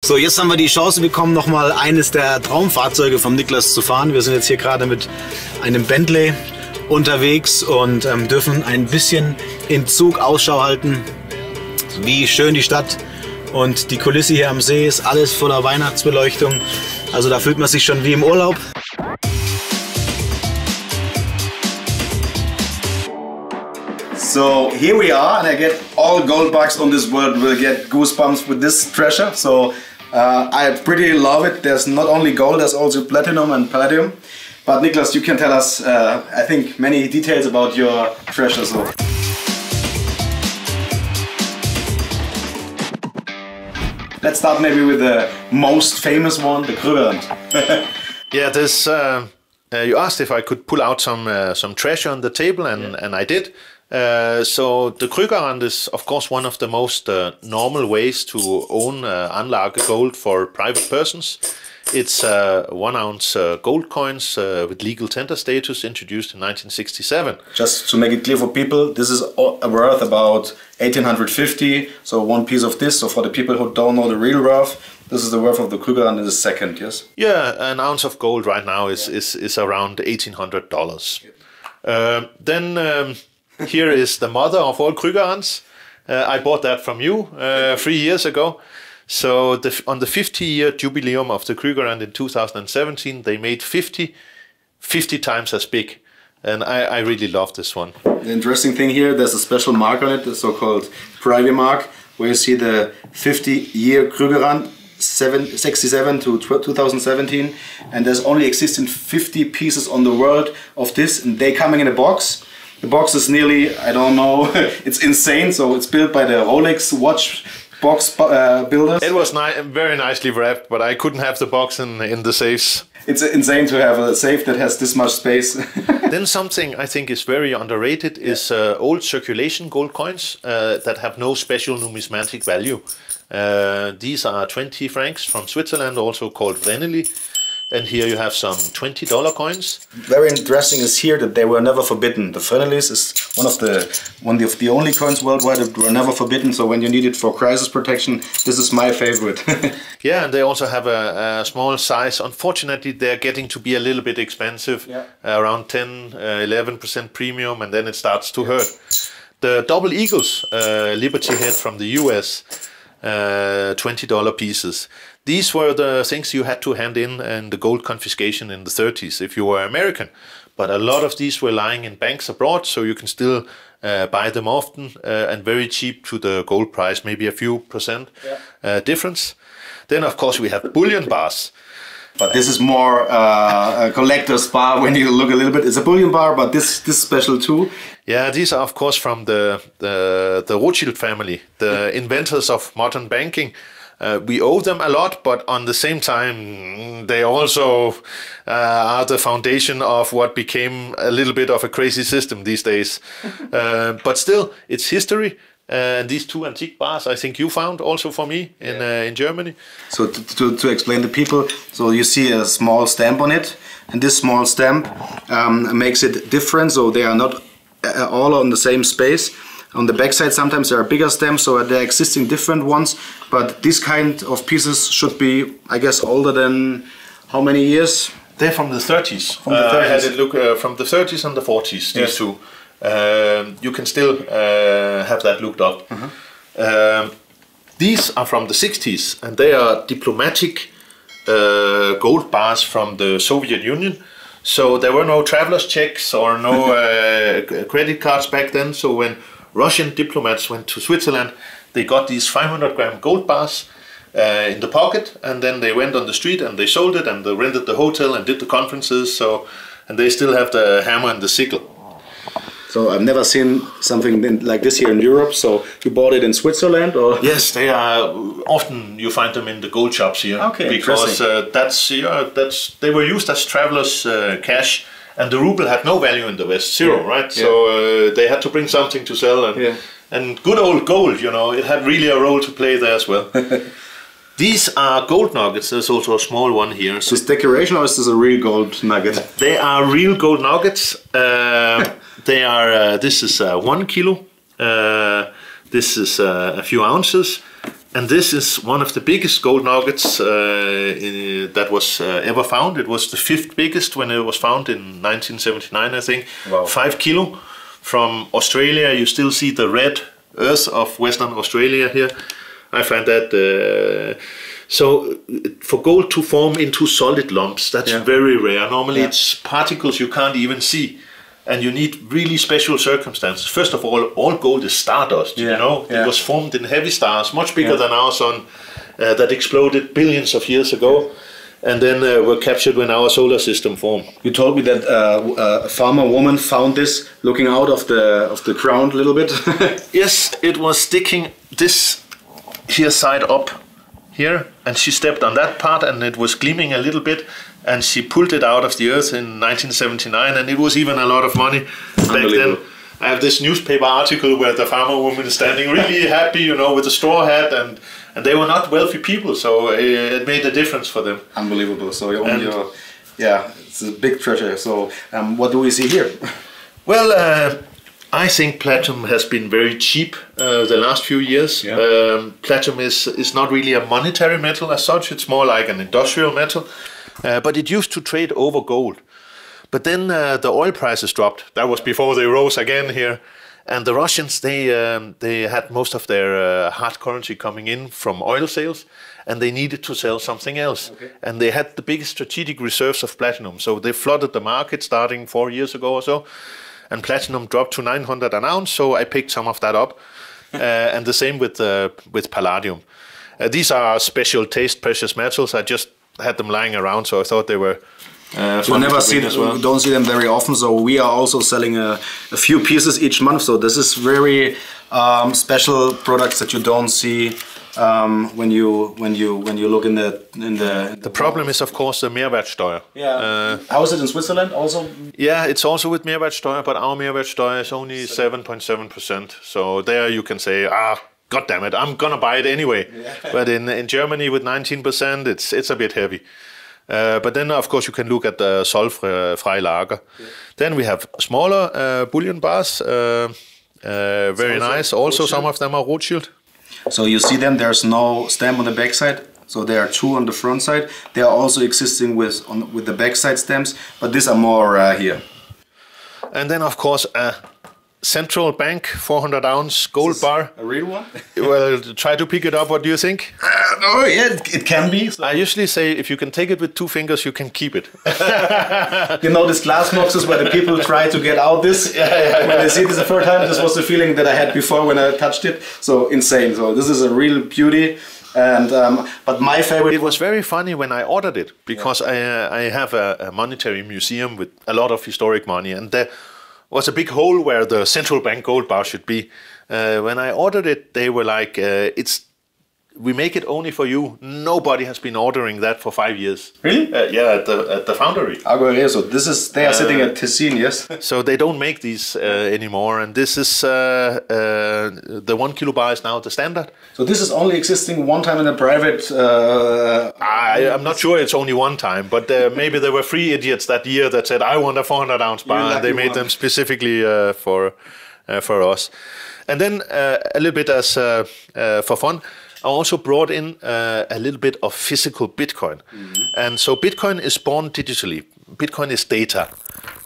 So, jetzt haben wir die Chance bekommen, nochmal eines der Traumfahrzeuge vom Niklas zu fahren. Wir sind jetzt hier gerade mit einem Bentley unterwegs und dürfen ein bisschen im Zug Ausschau halten, wie schön die Stadt und die Kulisse hier am See ist, alles voller Weihnachtsbeleuchtung. Also da fühlt man sich schon wie im Urlaub. So here we are, and I get all gold bugs on this world will get goosebumps with this treasure. So I pretty love it. There's not only gold, there's also platinum and palladium. But Niklas, you can tell us, I think, many details about your treasure. So. Let's start maybe with the most famous one, the KRÜGERRAND. Yeah, this. You asked if I could pull out some treasure on the table, and I did. So the KRÜGERRAND is, of course, one of the most normal ways to own Anlage gold for private persons. It's 1 ounce gold coins with legal tender status, introduced in 1967. Just to make it clear for people, this is worth about 1850. So one piece of this. So for the people who don't know the real worth, this is the worth of the KRÜGERRAND in a second. Yes. Yeah, an ounce of gold right now is around $1,800. Then. Here is the mother of all KRÜGERRANDs. I bought that from you 3 years ago. So on the 50-year jubileum of the KRÜGERRAND in 2017, they made 50 times as big. And I really love this one. The interesting thing here, there's a special mark on it, the so-called private mark, where you see the 50-year KRÜGERRAND, 67 to 2017. And there's only existing 50 pieces on the world of this, and they coming in a box. The box is nearly, I don't know, it's insane. So it's built by the Rolex watch box builders. It was very nicely wrapped, but I couldn't have the box in the safes. It's insane to have a safe that has this much space. Then something I think is very underrated is old circulation gold coins that have no special numismatic value. These are 20 francs from Switzerland, also called wenige. And here you have some $20 coins. Very interesting is here that they were never forbidden. The Frenelis is one of the only coins worldwide that were never forbidden. So when you need it for crisis protection, this is my favorite. Yeah, and they also have a small size. Unfortunately, they're getting to be a little bit expensive, around 10-11% premium, and then it starts to hurt. The double eagles, Liberty head from the US, $20 pieces. These were the things you had to hand in the gold confiscation in the 30s if you were American. But a lot of these were lying in banks abroad, so you can still buy them often and very cheap to the gold price, maybe a few percent difference. Then, of course, we have bullion bars. But this is more a collector's bar when you look a little bit. It's a bullion bar, but this special too. Yeah, these are, of course, from the Rothschild family, the inventors of modern banking. We owe them a lot, but on the same time, they also are the foundation of what became a little bit of a crazy system these days. But still, it's history. And these two antique bars, I think you found also for me in Germany. So to explain to people, so you see a small stamp on it, and this small stamp makes it different. So they are not all on the same space. On the back side, sometimes there are bigger stamps, so there are existing different ones. But this kind of pieces should be, I guess, older than how many years? They're from the 30s. From the 30s. I had it look from the 30s and the 40s, these two. You can still have that looked up. These are from the 60s, and they are diplomatic gold bars from the Soviet Union. So there were no traveler's checks or no credit cards back then. So when Russian diplomats went to Switzerland, they got these 500-gram gold bars in the pocket, and then they went on the street and they sold it, and they rented the hotel and did the conferences. So, and they still have the hammer and the sickle. So I've never seen something like this here in Europe. So you bought it in Switzerland, or? Yes, they are often you find them in the gold shops here. Okay, because they were used as travelers' cash, and the ruble had no value in the West, zero, right? Yeah. So they had to bring something to sell, and good old gold, you know, it had really a role to play there as well. These are gold nuggets. There's also a small one here. So is this decoration, or is this a real gold nugget? They are real gold nuggets. They are. This is 1 kilo. This is a few ounces, And this is one of the biggest gold nuggets that was ever found. It was the 5th biggest when it was found in 1979, I think. Wow. 5 kilo from Australia. You still see the red earth of Western Australia here. I find that so for gold to form into solid lumps, that's very rare. Normally it's particles you can't even see. And you need really special circumstances. First of all gold is stardust, you know. It was formed in heavy stars, much bigger than our sun, that exploded billions of years ago, and then were captured when our solar system formed. You told me that a farmer woman found this looking out of the ground a little bit. Yes, it was sticking this here side up here, and she stepped on that part, and it was gleaming a little bit. And she pulled it out of the earth in 1979, and it was even a lot of money back then. I have this newspaper article where the farmer woman is standing really happy, you know, with a straw hat, and they were not wealthy people, so it made a difference for them. Unbelievable. So it's a big treasure. So what do we see here? Well, I think platinum has been very cheap the last few years. Platinum is not really a monetary metal as such. It's more like an industrial metal. But it used to trade over gold. But then the oil prices dropped. That was before they rose again here. And the Russians, they had most of their hard currency coming in from oil sales, and they needed to sell something else. And they had the biggest strategic reserves of platinum. So they flooded the market starting 4 years ago or so. And platinum dropped to 900 an ounce, so I picked some of that up. And the same with palladium. These are special taste precious metals. I just had them lying around, so I thought they were we never see them, well. We don't see them very often, so we are also selling a few pieces each month. So this is very special products that you don't see when you look in the. The problem is, of course, the Mehrwertsteuer. How is it in Switzerland also? Yeah, it's also with Mehrwertsteuer, but our Mehrwertsteuer is only 7.7%. So there you can say, God damn it, I'm gonna buy it anyway. But in Germany with 19%, it's a bit heavy. But then, of course, you can look at the zollfrei Lager. Then we have smaller bullion bars, very nice. Also, some of them are Rothschild. So you see them, there's no stamp on the back side. So there are 2 on the front side. They are also existing with the back side stamps, but these are more here. And then, of course, Central Bank 400 ounce gold bar. A real one? Well, try to pick it up. What do you think? No, it can be. I usually say if you can take it with 2 fingers, you can keep it. You know, these glass boxes where the people try to get out this. When they see this the first time, this was the feeling that I had before when I touched it. So insane. So this is a real beauty. And but my favorite. It was very funny when I ordered it because I have a monetary museum with a lot of historic money, and there was a big hole where the central bank gold bar should be. When I ordered it, they were like, we make it only for you. Nobody has been ordering that for 5 years. Really? Yeah, at the foundry. So they are sitting at Tessin, yes? So they don't make these anymore, and this is the 1 kilo bar is now the standard. So this is only existing one time in a private. I'm not sure it's only one time, but maybe there were 3 idiots that year that said, I want a 400 ounce bar, and they made them specifically for us. And then a little bit as for fun, I also brought in a little bit of physical Bitcoin. And so Bitcoin is born digitally. Bitcoin is data.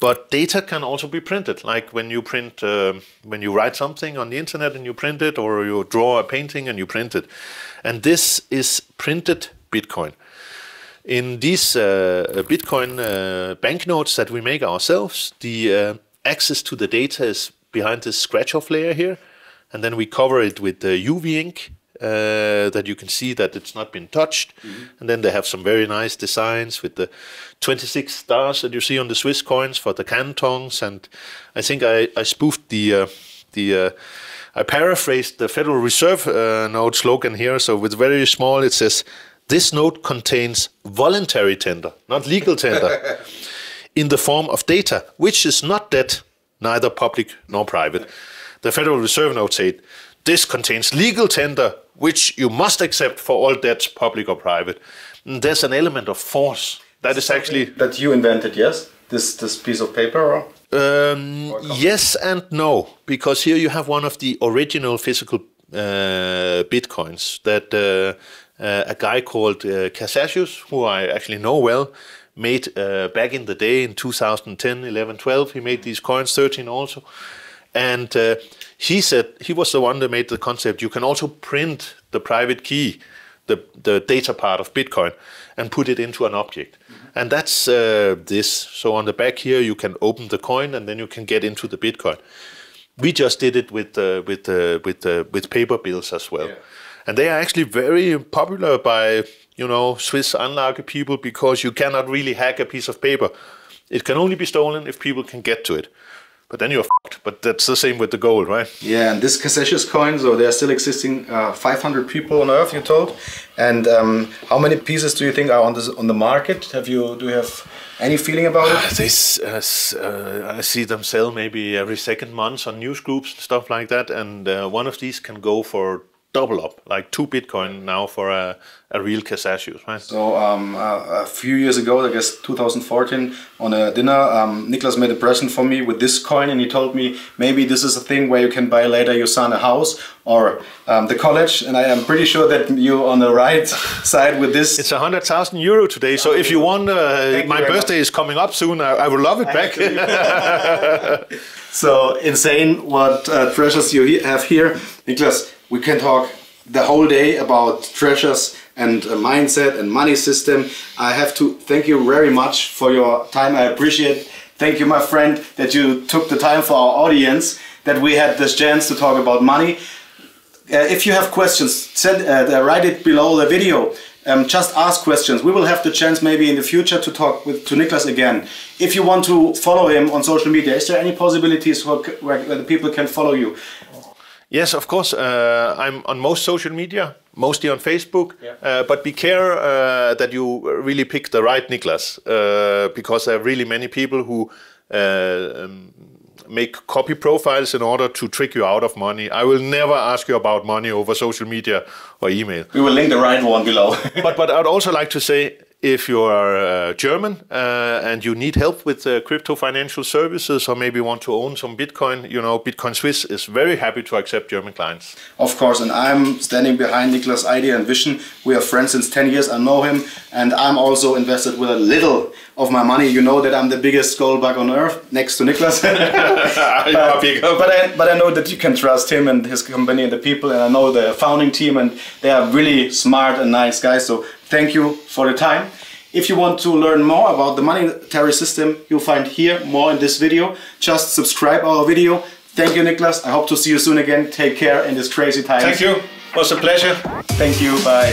But data can also be printed, like when you print, when you write something on the internet and you print it, or you draw a painting and you print it. And this is printed Bitcoin. In these Bitcoin banknotes that we make ourselves, the access to the data is behind this scratch-off layer here. And then we cover it with UV ink, that you can see that it's not been touched. And then they have some very nice designs with the 26 stars that you see on the Swiss coins for the cantons. And I think I spoofed I paraphrased the Federal Reserve note slogan here. So with very small, it says, this note contains voluntary tender, not legal tender, in the form of data, which is not debt, neither public nor private. The Federal Reserve note said, this contains legal tender, which you must accept for all debts, public or private. And there's an element of force. That is actually... That you invented, yes? This piece of paper? Or yes and no. Because here you have one of the original physical Bitcoins that a guy called Casasius, who I actually know well, made back in the day in 2010, 11, 12. He made these coins, 13 also. And he said he was the one that made the concept. You can also print the private key, the data part of Bitcoin, and put it into an object. And that's this. So on the back here, you can open the coin and then you can get into the Bitcoin. We just did it with paper bills as well. Yeah. And they are actually very popular by, you know, Swiss Anlage people, because you cannot really hack a piece of paper. It can only be stolen if people can get to it. But then you're fucked. But that's the same with the gold, right? Yeah, and this Casasius coin, so there are still existing 500 people on Earth, you told. And how many pieces do you think are on the market? Do you have any feeling about it? I see them sell maybe every second month on news groups and stuff like that. And one of these can go for double up, like 2 Bitcoin now for a real Casasius, right? So a few years ago, I guess 2014, on a dinner, Niklas made a present for me with this coin, and he told me maybe this is a thing where you can buy later your son a house or the college, and I am pretty sure that you're on the right side with this. It's 100,000 euro today, so if you want, my birthday is coming up soon, I would love it back. So insane what treasures you have here. Niklas, we can talk the whole day about treasures and mindset and money system. I have to thank you very much for your time. I appreciate it. Thank you, my friend, that you took the time for our audience, that we had this chance to talk about money. If you have questions, write it below the video. Just ask questions. We will have the chance maybe in the future to talk to Niklas again. If you want to follow him on social media, is there any possibilities where the people can follow you? Yes, of course. I'm on most social media, mostly on Facebook. Yeah. But be care that you really pick the right Niklas, because there are really many people who make copy profiles in order to trick you out of money. I will never ask you about money over social media or email. We will link the right one below. but I'd also like to say, if you are German and you need help with crypto financial services, or maybe want to own some Bitcoin, you know, Bitcoin Swiss is very happy to accept German clients. Of course, and I'm standing behind Niklas' idea and vision. We are friends since 10 years, I know him, and I'm also invested with a little of my money. You know that I'm the biggest gold bug on Earth, next to Niklas. but I know that you can trust him and his company and the people, and I know the founding team, and they are really smart and nice guys. So thank you for the time. If you want to learn more about the monetary system, you'll find here more in this video. Just subscribe our video. Thank you, Niklas. I hope to see you soon again. Take care in this crazy time. Thank you. It was a pleasure. Thank you. Bye.